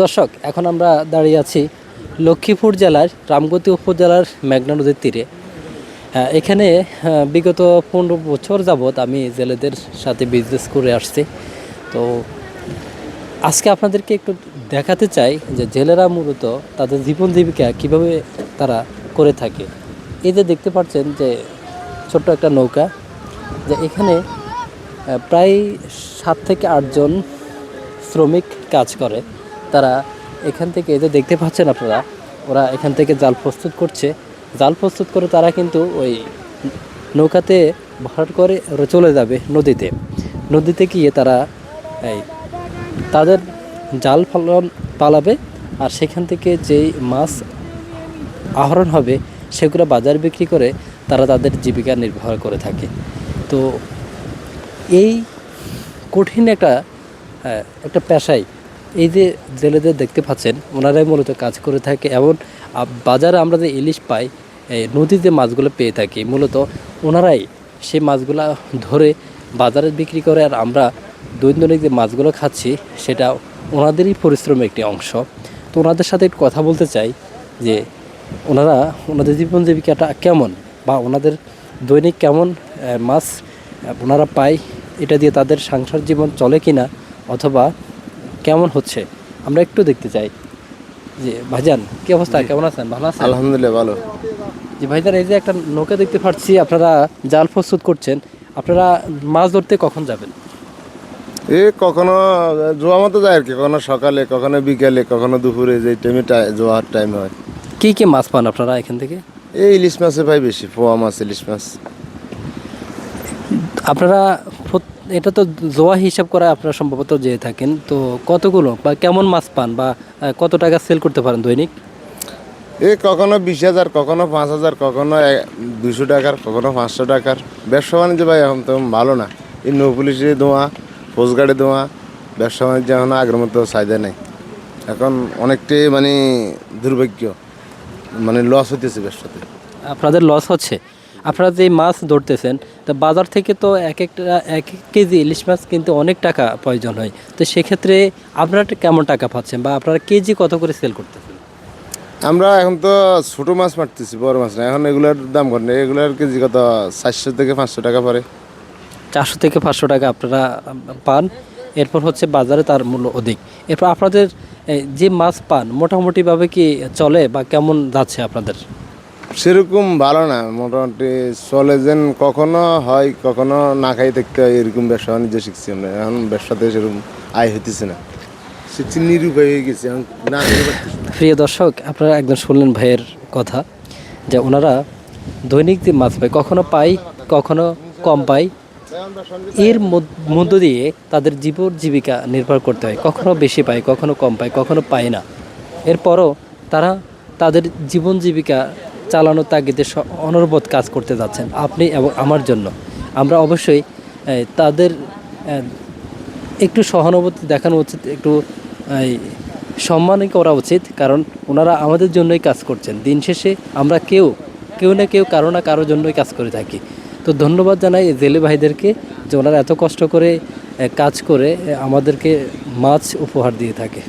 দর্শক, এখন আমরা দাঁড়িয়ে আছি লক্ষ্মীপুর জেলার রামগতি উপজেলার মেঘনা নদীর তীরে। এখানে বিগত 15 বছর যাবৎ আমি জেলেদের সাথে বিজনেস করে আসছি। তো আজকে আপনাদেরকে একটু দেখাতে চাই যে জেলেরা মূলত তাদের জীবন জীবিকা কীভাবে তারা করে থাকে। এই যে দেখতে পাচ্ছেন যে ছোট্ট একটা নৌকা, যে এখানে প্রায় 7 থেকে 8 জন শ্রমিক কাজ করে। তারা এখান থেকে এই যে দেখতে পাচ্ছেন আপনারা, ওরা এখান থেকে জাল প্রস্তুত করছে। জাল প্রস্তুত করে তারা কিন্তু ওই নৌকাতে ভরাট করে ওরা চলে যাবে নদীতে। নদীতে গিয়ে তারা এই তাদের জাল পালাবে, আর সেখান থেকে যেই মাছ আহরণ হবে সেগুলো বাজার বিক্রি করে তারা তাদের জীবিকা নির্বাহ করে থাকে। তো এই কঠিন একটা পেশায় এই যে জেলেদের দেখতে পাচ্ছেন, ওনারাই মূলত কাজ করে থাকে। এবং বাজারে আমরা যে ইলিশ পাই, নদীতে মাছগুলো পেয়ে থাকি, মূলত ওনারাই সেই মাছগুলো ধরে বাজারে বিক্রি করে। আর আমরা দৈনন্দিন যে মাছগুলো খাচ্ছি সেটা ওনাদেরই পরিশ্রমের একটি অংশ। তো ওনাদের সাথে একটু কথা বলতে চাই যে ওনাদের জীবন জীবিকাটা কেমন, বা ওনাদের দৈনিক কেমন মাছ ওনারা পায়, এটা দিয়ে তাদের সংসার জীবন চলে কিনা, অথবা কেমন হচ্ছে আমরা একটু দেখতে চাই। যে ভাইজান, কি অবস্থা, কেমন আছেন? ভালো আছেন? আলহামদুলিল্লাহ ভালো। জি ভাইজান, এই যে একটা নৌকা দেখতে পাচ্ছি, আপনারা জাল প্রস্তুত করছেন। আপনারা মাছ ধরতে কখন যাবেন? কখনো জোয়া মতো যায় আর কি, কখনো সকালে, কখনো বিকালে, কখনো দুপুরে, যে টাইমে জোয়ার টাইম হয়। কি কি মাছ পান আপনারা এখান থেকে? এই ইলিশ মাছে ভাই বেশি, পোয়া মাছ, ইলিশ মাছ। আপনারা এটা তো জোয়া হিসাব করে আপনারা সম্ভবত যেয়ে থাকেন, তো কতগুলো বা কেমন মাছ পান, বা কত টাকা সেল করতে পারেন দৈনিক? কখনো 20,000, কখনো 5,000, কখনো 200 টাকার, কখনো 500 টাকার। ব্যবসা বাণিজ্য ভাই এখন তো ভালো না। এই নৌ পুলিশে ধোঁয়া, কোস্টগার্ডে ধোঁয়া, ব্যবসা বাণিজ্য এখন আগের মতো চাহিদা নেই। এখন অনেকটাই মানে দুর্ভাগ্য, মানে লস হইতেছে ব্যবসাতে। আপনাদের লস হচ্ছে? আপনারা যে মাছ ধরতেছেন, তা বাজার থেকে তো এক কেজি ইলিশ মাছ কিন্তু অনেক টাকা প্রয়োজন হয়। তো সেক্ষেত্রে আপনারা কেমন টাকা পাচ্ছেন, বা আপনারা কেজি কত করে সেল করতেছেন? আমরা এখন তো ছোটো মাছ মারতেছি, বড় মাছ না। এখন এগুলোর দাম কত, এগুলোর কেজি কত 400 থেকে 500 টাকা পড়ে। 400 থেকে 500 টাকা আপনারা পান। এরপর হচ্ছে বাজারে তার মূল্য অধিক। এরপর আপনাদের যে মাছ পান মোটামুটিভাবে কি চলে, বা কেমন যাচ্ছে আপনাদের? সেরকম ভালো না, মোটামুটি চলে। যেন কখনো হয়, কখনো না খাই থাকতে হয়, এরকম ব্যবসা বাণিজ্য শিখছি আমরা। এখন ব্যবসাতে সেরকম আয় হইতেছে না, শিখছি নিরুপায় হয়ে গেছে, এখন না করে পারতেছি না। প্রিয় দর্শক, আপনারা একদম শুনলেন ভাইয়ের কথা, যে ওনারা দৈনিক যে মাছ পায়, কখনো পায় কখনো কম পায়। এর মধ্য দিয়ে তাদের জীবন জীবিকা নির্ভর করতে হয়। কখনো বেশি পায়, কখনো কম পায়, কখনো পায় না। এরপরও তারা তাদের জীবন জীবিকা চালানোর তাগিদে অনবরত কাজ করতে যাচ্ছেন, আপনি এবং আমার জন্য। আমরা অবশ্যই তাদের একটু সহানুভূতি দেখানো উচিত, একটু সম্মানই করা উচিত, কারণ ওনারা আমাদের জন্যই কাজ করছেন। দিন শেষে আমরা কেউ না কেউ কারো না কারোর জন্যই কাজ করে থাকি। তো ধন্যবাদ জানাই জেলে ভাইদেরকে, যে ওনারা এত কষ্ট করে কাজ করে আমাদেরকে মাছ উপহার দিয়ে থাকে।